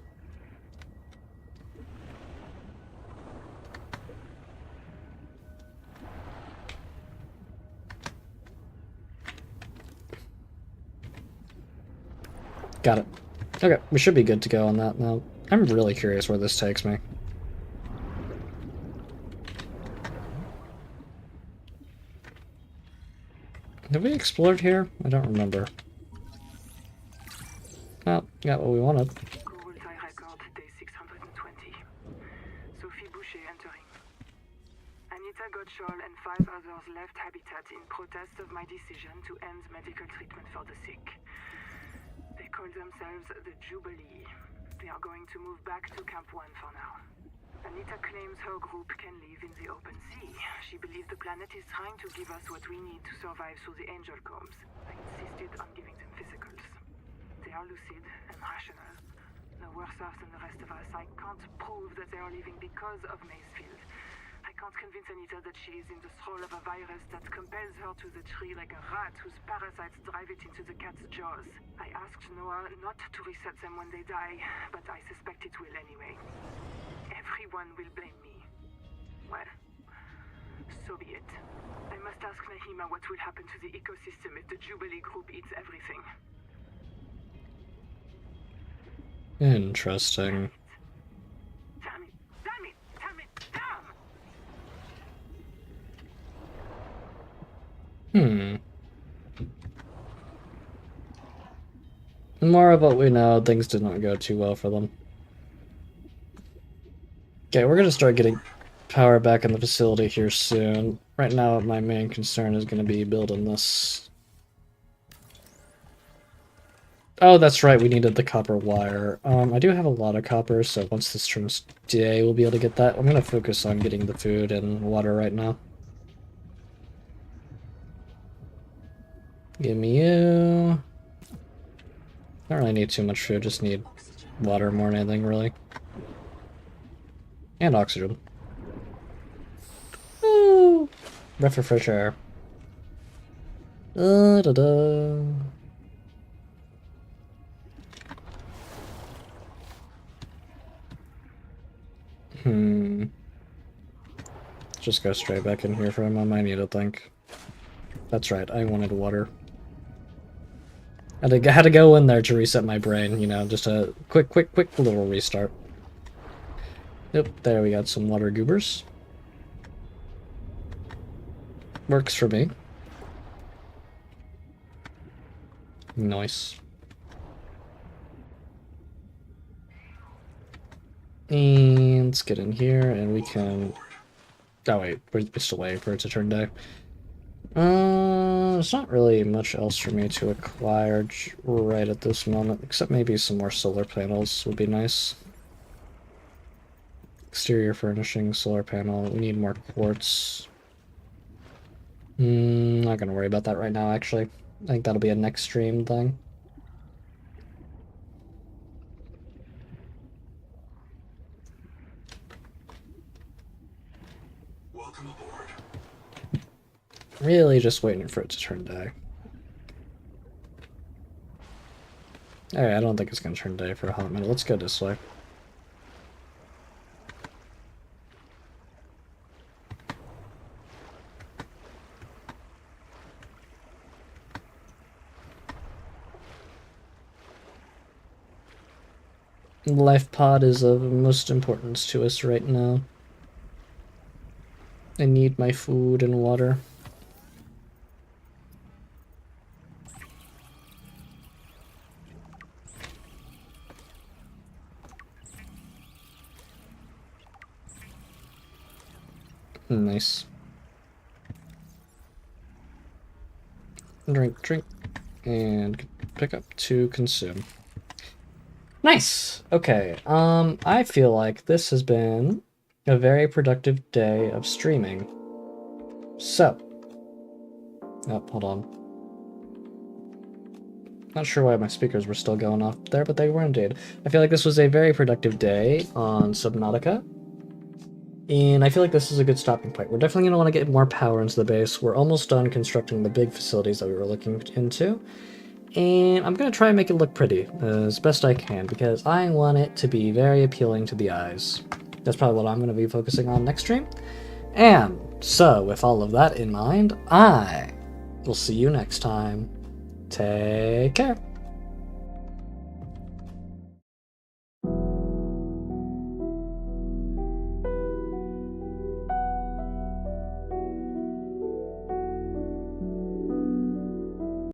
S1: Got it. Okay, we should be good to go on that now. I'm really curious where this takes me. Have we explored here? I don't remember. Well, got what we wanted.
S6: Kurultai record day 620. Sophie Boucher entering. Anita Gottschall and 5 others left Habitat in protest of my decision to end medical treatment for the sick. They call themselves the Jubilee. They are going to move back to Camp 1 for now. Anita claims her group can live in the open sea. She believes the planet is trying to give us what we need to survive through the angel combs. I insisted on giving them physicals. They are lucid and rational. No worse off than the rest of us. I can't prove that they are leaving because of Maysfield. I can't convince Anita that she is in the thrall of a virus that compels her to the tree like a rat whose parasites drive it into the cat's jaws. I asked Noah not to reset them when they die, but I suspect it will anyway. Everyone will blame me. Well, so be it. I must ask Nahima what will happen to the ecosystem if the Jubilee group eats everything.
S1: Interesting.
S6: Damn it! Damn it! Damn it! Damn!
S1: The more of what we know, things did not go too well for them. Okay, we're gonna start getting power back in the facility here soon. Right now, my main concern is gonna be building this. Oh, that's right, we needed the copper wire. I do have a lot of copper, so once this turns day, we'll be able to get that. I'm gonna focus on getting the food and water right now. Give me you. Don't really need too much food, just need water more than anything, really. And oxygen. Woo! Breath of fresh air. Da da da. Just go straight back in here for a moment. I need to think. That's right, I wanted water. I had to go in there to reset my brain, you know, just a quick little restart. Yep, there we got some water goobers. Works for me. Nice. And let's get in here and we can... Oh wait, we're still waiting for it to turn day. There's not really much else for me to acquire right at this moment, except maybe some more solar panels would be nice. Exterior furnishing, solar panel, we need more quartz. Not gonna worry about that right now, actually. I think that'll be a next stream thing.
S3: Welcome aboard.
S1: Really just waiting for it to turn day. Alright, I don't think it's gonna turn day for a hot minute. Let's go this way. Life pod is of most importance to us right now. I need my food and water. Nice. Drink, and pick up to consume. Nice! Okay, I feel like this has been a very productive day of streaming. So. Oh, hold on. Not sure why my speakers were still going off there, but they were indeed. I feel like this was a very productive day on Subnautica. And I feel like this is a good stopping point. We're definitely going to want to get more power into the base. We're almost done constructing the big facilities that we were looking into. And I'm going to try and make it look pretty as best I can because I want it to be very appealing to the eyes. That's probably what I'm going to be focusing on next stream. And so, with all of that in mind, I will see you next time. Take care.